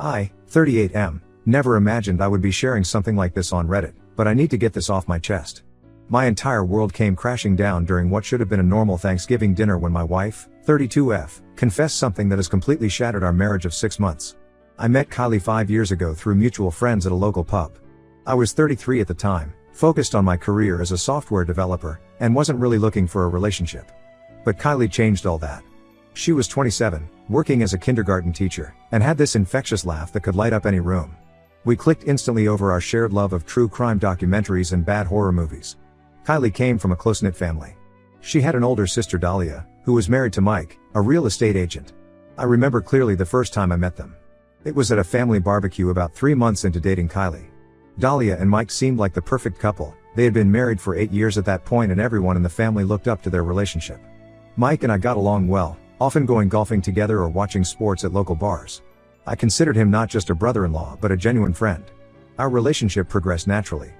I, 38M, never imagined I would be sharing something like this on Reddit, but I need to get this off my chest. My entire world came crashing down during what should have been a normal Thanksgiving dinner when my wife, 32F, confessed something that has completely shattered our marriage of 6 months. I met Kylie 5 years ago through mutual friends at a local pub. I was 33 at the time, focused on my career as a software developer, and wasn't really looking for a relationship. But Kylie changed all that. She was 27, working as a kindergarten teacher, and had this infectious laugh that could light up any room. We clicked instantly over our shared love of true crime documentaries and bad horror movies. Kylie came from a close-knit family. She had an older sister, Dahlia, who was married to Mike, a real estate agent. I remember clearly the first time I met them. It was at a family barbecue about 3 months into dating Kylie. Dahlia and Mike seemed like the perfect couple. They had been married for 8 years at that point, and everyone in the family looked up to their relationship. Mike and I got along well, often going golfing together or watching sports at local bars. I considered him not just a brother-in-law but a genuine friend. Our relationship progressed naturally.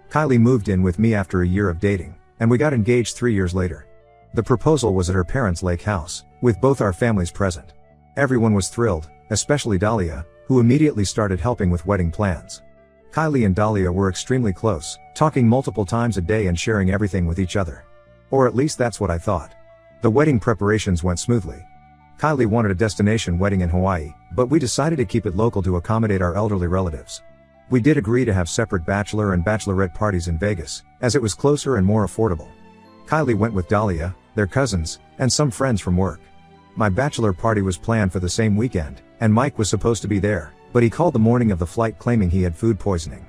Kylie moved in with me after a year of dating, and we got engaged 3 years later. The proposal was at her parents' lake house, with both our families present. Everyone was thrilled, especially Dahlia, who immediately started helping with wedding plans. Kylie and Dahlia were extremely close, talking multiple times a day and sharing everything with each other. Or at least that's what I thought. The wedding preparations went smoothly. Kylie wanted a destination wedding in Hawaii, but we decided to keep it local to accommodate our elderly relatives. We did agree to have separate bachelor and bachelorette parties in Vegas, as it was closer and more affordable. Kylie went with Dahlia, their cousins, and some friends from work. My bachelor party was planned for the same weekend, and Mike was supposed to be there, but he called the morning of the flight claiming he had food poisoning.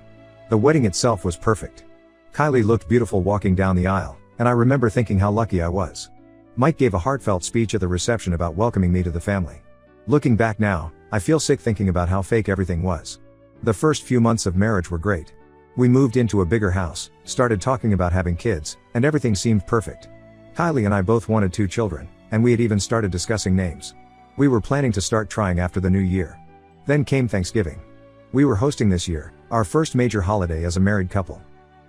The wedding itself was perfect. Kylie looked beautiful walking down the aisle, and I remember thinking how lucky I was. Mike gave a heartfelt speech at the reception about welcoming me to the family. Looking back now, I feel sick thinking about how fake everything was. The first few months of marriage were great. We moved into a bigger house, started talking about having kids, and everything seemed perfect. Kylie and I both wanted 2 children, and we had even started discussing names. We were planning to start trying after the new year. Then came Thanksgiving. We were hosting this year, our first major holiday as a married couple.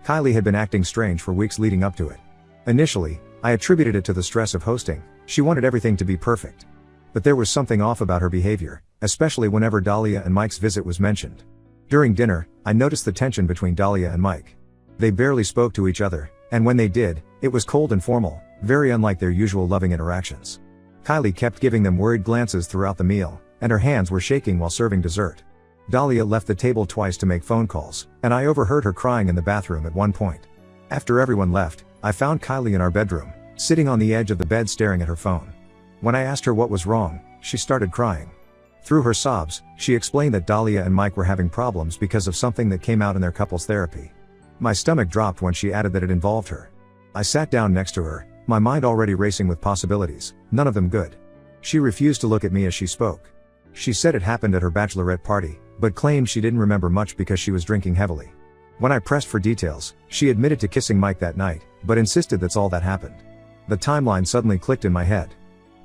Kylie had been acting strange for weeks leading up to it. Initially, I attributed it to the stress of hosting. She wanted everything to be perfect. But there was something off about her behavior, especially whenever Dahlia and Mike's visit was mentioned. During dinner, I noticed the tension between Dahlia and Mike. They barely spoke to each other, and when they did, it was cold and formal, very unlike their usual loving interactions. Kylie kept giving them worried glances throughout the meal, and her hands were shaking while serving dessert. Dahlia left the table twice to make phone calls, and I overheard her crying in the bathroom at one point. After everyone left, I found Kylie in our bedroom, sitting on the edge of the bed staring at her phone. When I asked her what was wrong, she started crying. Through her sobs, she explained that Dahlia and Mike were having problems because of something that came out in their couples therapy. My stomach dropped when she added that it involved her. I sat down next to her, my mind already racing with possibilities, none of them good. She refused to look at me as she spoke. She said it happened at her bachelorette party, but claimed she didn't remember much because she was drinking heavily. When I pressed for details, she admitted to kissing Mike that night, but insisted that's all that happened. The timeline suddenly clicked in my head.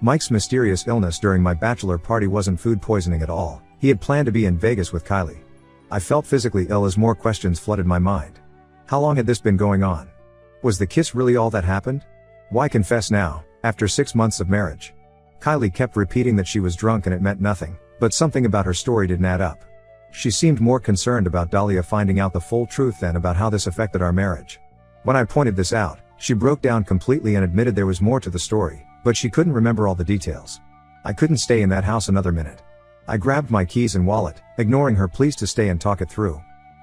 Mike's mysterious illness during my bachelor party wasn't food poisoning at all. He had planned to be in Vegas with Kylie. I felt physically ill as more questions flooded my mind. How long had this been going on? Was the kiss really all that happened? Why confess now, after 6 months of marriage? Kylie kept repeating that she was drunk and it meant nothing, but something about her story didn't add up. She seemed more concerned about Dahlia finding out the full truth than about how this affected our marriage. When I pointed this out, she broke down completely and admitted there was more to the story, but she couldn't remember all the details. I couldn't stay in that house another minute. I grabbed my keys and wallet, ignoring her pleas to stay and talk it through.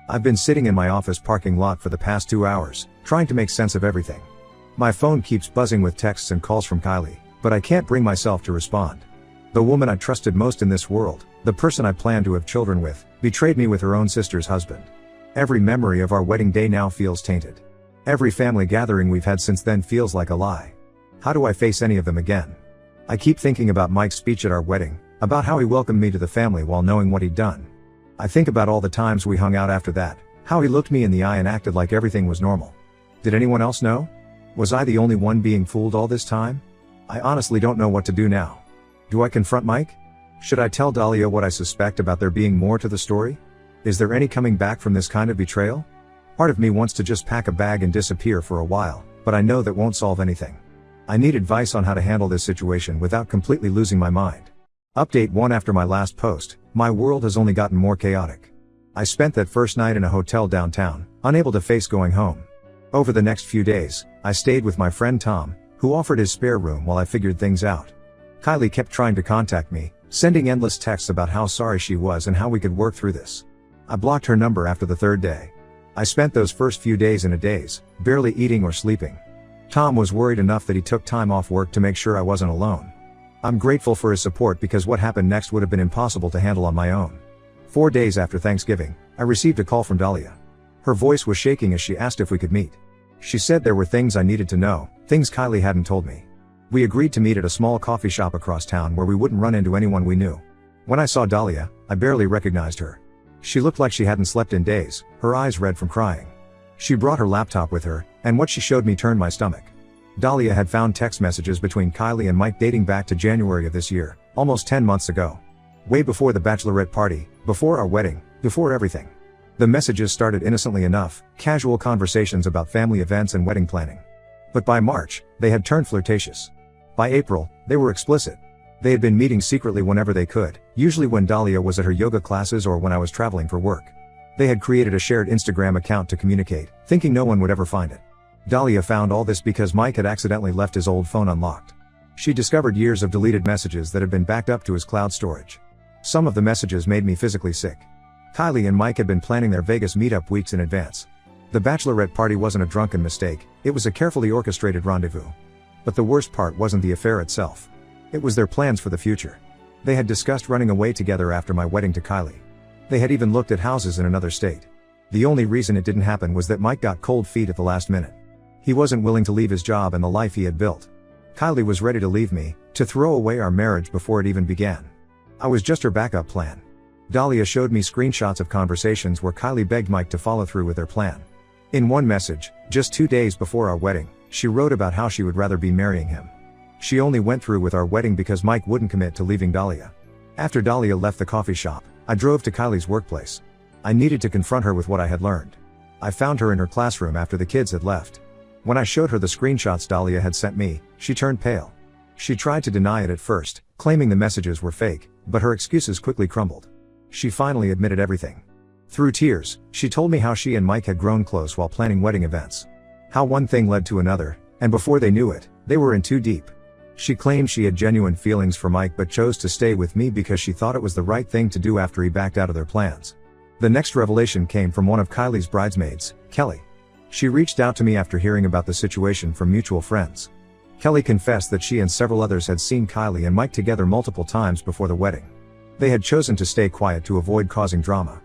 I've been sitting in my office parking lot for the past 2 hours, trying to make sense of everything. My phone keeps buzzing with texts and calls from Kylie, but I can't bring myself to respond. The woman I trusted most in this world, the person I planned to have children with, betrayed me with her own sister's husband. Every memory of our wedding day now feels tainted. Every family gathering we've had since then feels like a lie. How do I face any of them again? I keep thinking about Mike's speech at our wedding, about how he welcomed me to the family while knowing what he'd done. I think about all the times we hung out after that, how he looked me in the eye and acted like everything was normal. Did anyone else know? Was I the only one being fooled all this time? I honestly don't know what to do now. Do I confront Mike? Should I tell Dahlia what I suspect about there being more to the story? Is there any coming back from this kind of betrayal? Part of me wants to just pack a bag and disappear for a while, but I know that won't solve anything. I need advice on how to handle this situation without completely losing my mind. Update 1. After my last post, my world has only gotten more chaotic. I spent that first night in a hotel downtown, unable to face going home. Over the next few days, I stayed with my friend Tom, who offered his spare room while I figured things out. Kylie kept trying to contact me, sending endless texts about how sorry she was and how we could work through this. I blocked her number after the third day. I spent those first few days in a daze, barely eating or sleeping. Tom was worried enough that he took time off work to make sure I wasn't alone. I'm grateful for his support because what happened next would have been impossible to handle on my own. 4 days after Thanksgiving, I received a call from Dahlia. Her voice was shaking as she asked if we could meet. She said there were things I needed to know, things Kylie hadn't told me. We agreed to meet at a small coffee shop across town where we wouldn't run into anyone we knew. When I saw Dahlia, I barely recognized her. She looked like she hadn't slept in days, her eyes red from crying. She brought her laptop with her, and what she showed me turned my stomach. Dahlia had found text messages between Kylie and Mike dating back to January of this year, almost 10 months ago. Way before the bachelorette party, before our wedding, before everything. The messages started innocently enough, casual conversations about family events and wedding planning. But by March, they had turned flirtatious. By April, they were explicit. They had been meeting secretly whenever they could, usually when Dahlia was at her yoga classes or when I was traveling for work. They had created a shared Instagram account to communicate, thinking no one would ever find it. Dahlia found all this because Mike had accidentally left his old phone unlocked. She discovered years of deleted messages that had been backed up to his cloud storage. Some of the messages made me physically sick. Kylie and Mike had been planning their Vegas meetup weeks in advance. The bachelorette party wasn't a drunken mistake, it was a carefully orchestrated rendezvous. But the worst part wasn't the affair itself. It was their plans for the future. They had discussed running away together after my wedding to Kylie. They had even looked at houses in another state. The only reason it didn't happen was that Mike got cold feet at the last minute. He wasn't willing to leave his job and the life he had built. Kylie was ready to leave me, to throw away our marriage before it even began. I was just her backup plan. Dahlia showed me screenshots of conversations where Kylie begged Mike to follow through with their plan. In one message, just 2 days before our wedding, she wrote about how she would rather be marrying him. She only went through with our wedding because Mike wouldn't commit to leaving Dahlia. After Dahlia left the coffee shop, I drove to Kylie's workplace. I needed to confront her with what I had learned. I found her in her classroom after the kids had left. When I showed her the screenshots Dahlia had sent me, she turned pale. She tried to deny it at first, claiming the messages were fake, but her excuses quickly crumbled. She finally admitted everything. Through tears, she told me how she and Mike had grown close while planning wedding events. How one thing led to another, and before they knew it, they were in too deep. She claimed she had genuine feelings for Mike but chose to stay with me because she thought it was the right thing to do after he backed out of their plans. The next revelation came from one of Kylie's bridesmaids, Kelly. She reached out to me after hearing about the situation from mutual friends. Kelly confessed that she and several others had seen Kylie and Mike together multiple times before the wedding. They had chosen to stay quiet to avoid causing drama.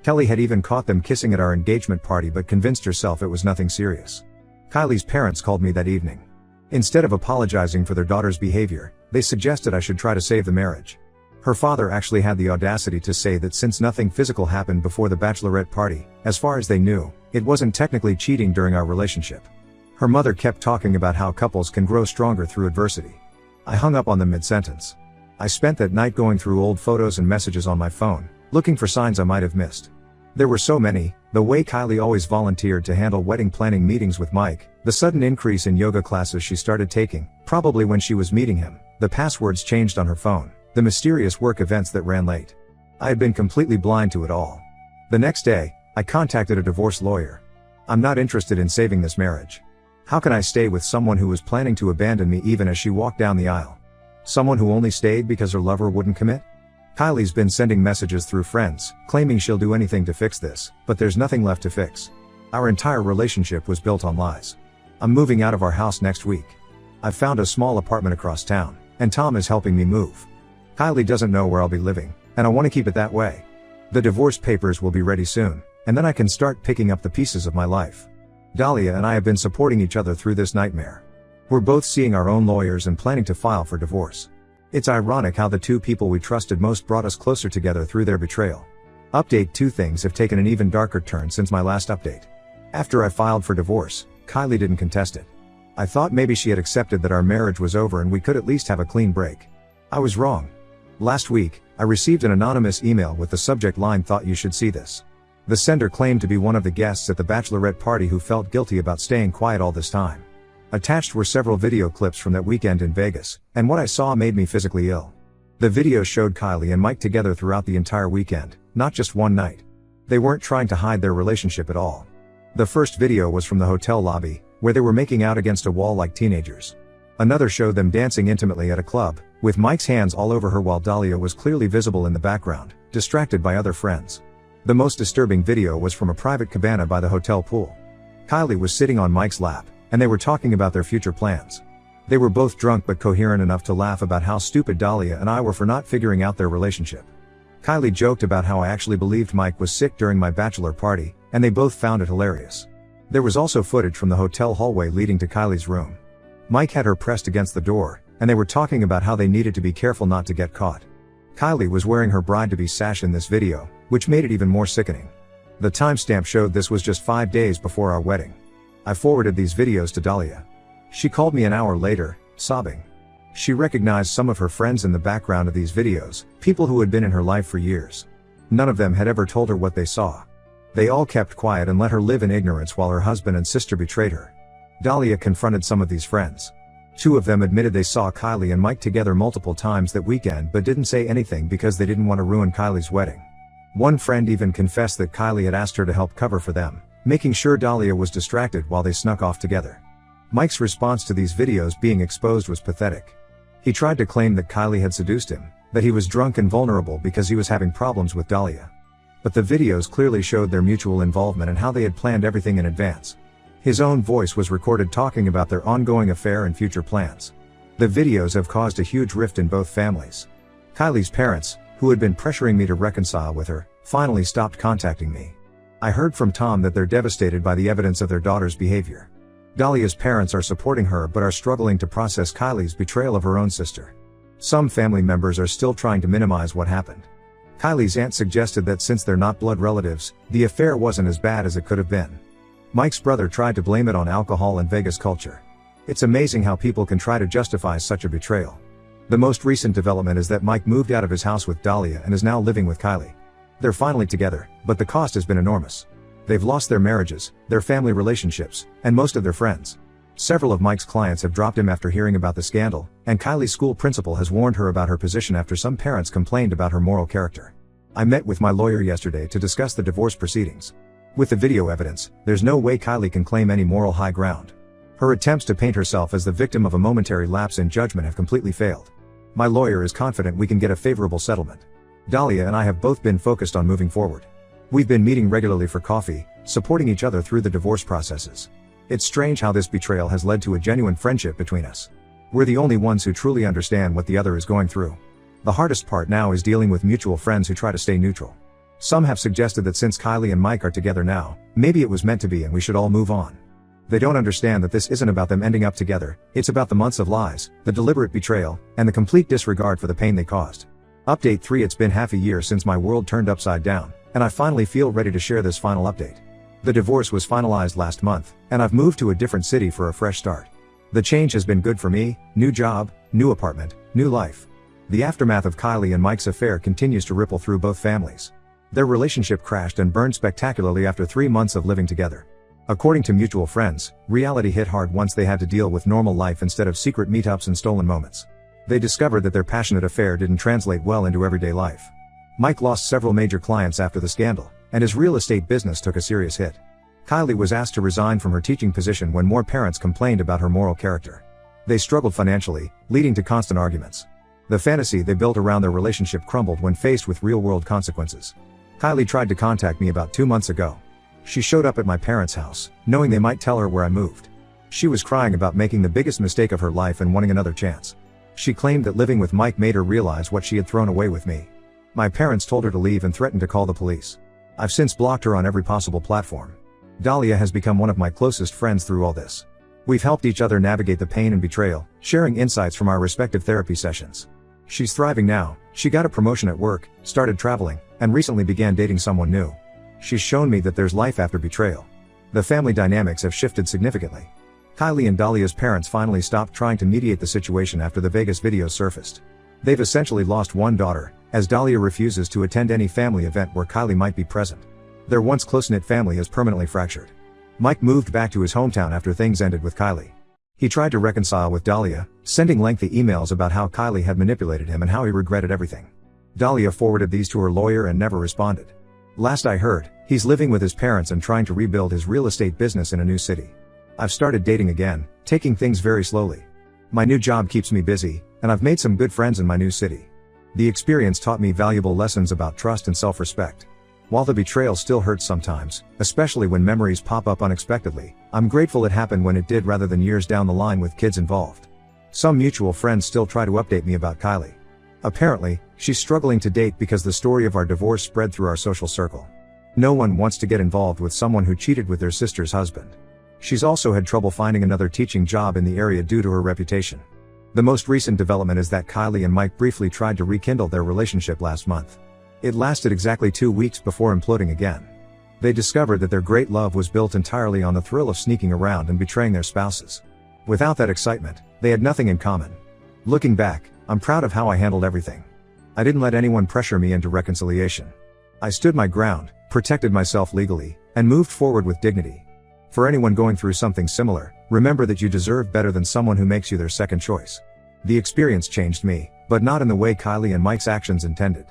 Kelly had even caught them kissing at our engagement party but convinced herself it was nothing serious. Kylie's parents called me that evening. Instead of apologizing for their daughter's behavior, they suggested I should try to save the marriage. Her father actually had the audacity to say that since nothing physical happened before the bachelorette party, as far as they knew, it wasn't technically cheating during our relationship. Her mother kept talking about how couples can grow stronger through adversity. I hung up on them mid-sentence. I spent that night going through old photos and messages on my phone, looking for signs I might have missed. There were so many: the way Kylie always volunteered to handle wedding planning meetings with Mike, the sudden increase in yoga classes she started taking, probably when she was meeting him, the passwords changed on her phone, the mysterious work events that ran late. I had been completely blind to it all. The next day, I contacted a divorce lawyer. I'm not interested in saving this marriage. How can I stay with someone who was planning to abandon me even as she walked down the aisle? Someone who only stayed because her lover wouldn't commit? Kylie's been sending messages through friends, claiming she'll do anything to fix this, but there's nothing left to fix. Our entire relationship was built on lies. I'm moving out of our house next week. I've found a small apartment across town, and Tom is helping me move. Kylie doesn't know where I'll be living, and I want to keep it that way. The divorce papers will be ready soon, and then I can start picking up the pieces of my life. Dahlia and I have been supporting each other through this nightmare. We're both seeing our own lawyers and planning to file for divorce. It's ironic how the two people we trusted most brought us closer together through their betrayal. Update: 2 things have taken an even darker turn since my last update. After I filed for divorce, Kylie didn't contest it. I thought maybe she had accepted that our marriage was over and we could at least have a clean break. I was wrong. Last week, I received an anonymous email with the subject line "Thought you should see this." The sender claimed to be one of the guests at the bachelorette party who felt guilty about staying quiet all this time. Attached were several video clips from that weekend in Vegas, and what I saw made me physically ill. The video showed Kylie and Mike together throughout the entire weekend, not just one night. They weren't trying to hide their relationship at all. The first video was from the hotel lobby, where they were making out against a wall like teenagers. Another showed them dancing intimately at a club, with Mike's hands all over her while Dahlia was clearly visible in the background, distracted by other friends. The most disturbing video was from a private cabana by the hotel pool. Kylie was sitting on Mike's lap, and they were talking about their future plans. They were both drunk but coherent enough to laugh about how stupid Dahlia and I were for not figuring out their relationship. Kylie joked about how I actually believed Mike was sick during my bachelor party, and they both found it hilarious. There was also footage from the hotel hallway leading to Kylie's room. Mike had her pressed against the door, and they were talking about how they needed to be careful not to get caught. Kylie was wearing her bride-to-be sash in this video, which made it even more sickening. The timestamp showed this was just 5 days before our wedding. I forwarded these videos to Dahlia. She called me an hour later, sobbing. She recognized some of her friends in the background of these videos, people who had been in her life for years. None of them had ever told her what they saw. They all kept quiet and let her live in ignorance while her husband and sister betrayed her. Dahlia confronted some of these friends. 2 of them admitted they saw Kylie and Mike together multiple times that weekend but didn't say anything because they didn't want to ruin Kylie's wedding. One friend even confessed that Kylie had asked her to help cover for them, making sure Dahlia was distracted while they snuck off together. Mike's response to these videos being exposed was pathetic. He tried to claim that Kylie had seduced him, that he was drunk and vulnerable because he was having problems with Dahlia. But the videos clearly showed their mutual involvement and how they had planned everything in advance. His own voice was recorded talking about their ongoing affair and future plans. The videos have caused a huge rift in both families. Kylie's parents, who had been pressuring me to reconcile with her, finally stopped contacting me. I heard from Tom that they're devastated by the evidence of their daughter's behavior. Dahlia's parents are supporting her but are struggling to process Kylie's betrayal of her own sister. Some family members are still trying to minimize what happened. Kylie's aunt suggested that since they're not blood relatives, the affair wasn't as bad as it could have been. Mike's brother tried to blame it on alcohol and Vegas culture. It's amazing how people can try to justify such a betrayal. The most recent development is that Mike moved out of his house with Dahlia and is now living with Kylie. They're finally together, but the cost has been enormous. They've lost their marriages, their family relationships, and most of their friends. Several of Mike's clients have dropped him after hearing about the scandal, and Kylie's school principal has warned her about her position after some parents complained about her moral character. I met with my lawyer yesterday to discuss the divorce proceedings. With the video evidence, there's no way Kylie can claim any moral high ground. Her attempts to paint herself as the victim of a momentary lapse in judgment have completely failed. My lawyer is confident we can get a favorable settlement. Dahlia and I have both been focused on moving forward. We've been meeting regularly for coffee, supporting each other through the divorce processes. It's strange how this betrayal has led to a genuine friendship between us. We're the only ones who truly understand what the other is going through. The hardest part now is dealing with mutual friends who try to stay neutral. Some have suggested that since Kylie and Mike are together now, maybe it was meant to be and we should all move on. They don't understand that this isn't about them ending up together, it's about the months of lies, the deliberate betrayal, and the complete disregard for the pain they caused. Update 3: It's been half a year since my world turned upside down, and I finally feel ready to share this final update. The divorce was finalized last month, and I've moved to a different city for a fresh start. The change has been good for me: new job, new apartment, new life. The aftermath of Kylie and Mike's affair continues to ripple through both families. Their relationship crashed and burned spectacularly after 3 months of living together. According to mutual friends, reality hit hard once they had to deal with normal life instead of secret meetups and stolen moments. They discovered that their passionate affair didn't translate well into everyday life. Mike lost several major clients after the scandal, and his real estate business took a serious hit. Kylie was asked to resign from her teaching position when more parents complained about her moral character. They struggled financially, leading to constant arguments. The fantasy they built around their relationship crumbled when faced with real-world consequences. Kylie tried to contact me about 2 months ago. She showed up at my parents' house, knowing they might tell her where I moved. She was crying about making the biggest mistake of her life and wanting another chance. She claimed that living with Mike made her realize what she had thrown away with me. My parents told her to leave and threatened to call the police. I've since blocked her on every possible platform. Dahlia has become one of my closest friends through all this. We've helped each other navigate the pain and betrayal, sharing insights from our respective therapy sessions. She's thriving now. She got a promotion at work, started traveling, and recently began dating someone new. She's shown me that there's life after betrayal. The family dynamics have shifted significantly. Kylie and Dahlia's parents finally stopped trying to mediate the situation after the Vegas videos surfaced. They've essentially lost one daughter, as Dahlia refuses to attend any family event where Kylie might be present. Their once close-knit family is permanently fractured. Mike moved back to his hometown after things ended with Kylie. He tried to reconcile with Dahlia, sending lengthy emails about how Kylie had manipulated him and how he regretted everything. Dahlia forwarded these to her lawyer and never responded. Last I heard, he's living with his parents and trying to rebuild his real estate business in a new city. I've started dating again, taking things very slowly. My new job keeps me busy, and I've made some good friends in my new city. The experience taught me valuable lessons about trust and self-respect. While the betrayal still hurts sometimes, especially when memories pop up unexpectedly, I'm grateful it happened when it did rather than years down the line with kids involved. Some mutual friends still try to update me about Kylie. Apparently, she's struggling to date because the story of our divorce spread through our social circle. No one wants to get involved with someone who cheated with their sister's husband. She's also had trouble finding another teaching job in the area due to her reputation. The most recent development is that Kylie and Mike briefly tried to rekindle their relationship last month. It lasted exactly 2 weeks before imploding again. They discovered that their great love was built entirely on the thrill of sneaking around and betraying their spouses. Without that excitement, they had nothing in common. Looking back, I'm proud of how I handled everything. I didn't let anyone pressure me into reconciliation. I stood my ground, protected myself legally, and moved forward with dignity. For anyone going through something similar, remember that you deserve better than someone who makes you their second choice. The experience changed me, but not in the way Kylie and Mike's actions intended.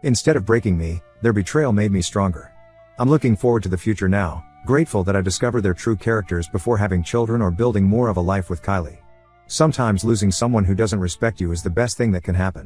Instead of breaking me, their betrayal made me stronger. I'm looking forward to the future now, grateful that I discovered their true characters before having children or building more of a life with Kylie. Sometimes losing someone who doesn't respect you is the best thing that can happen.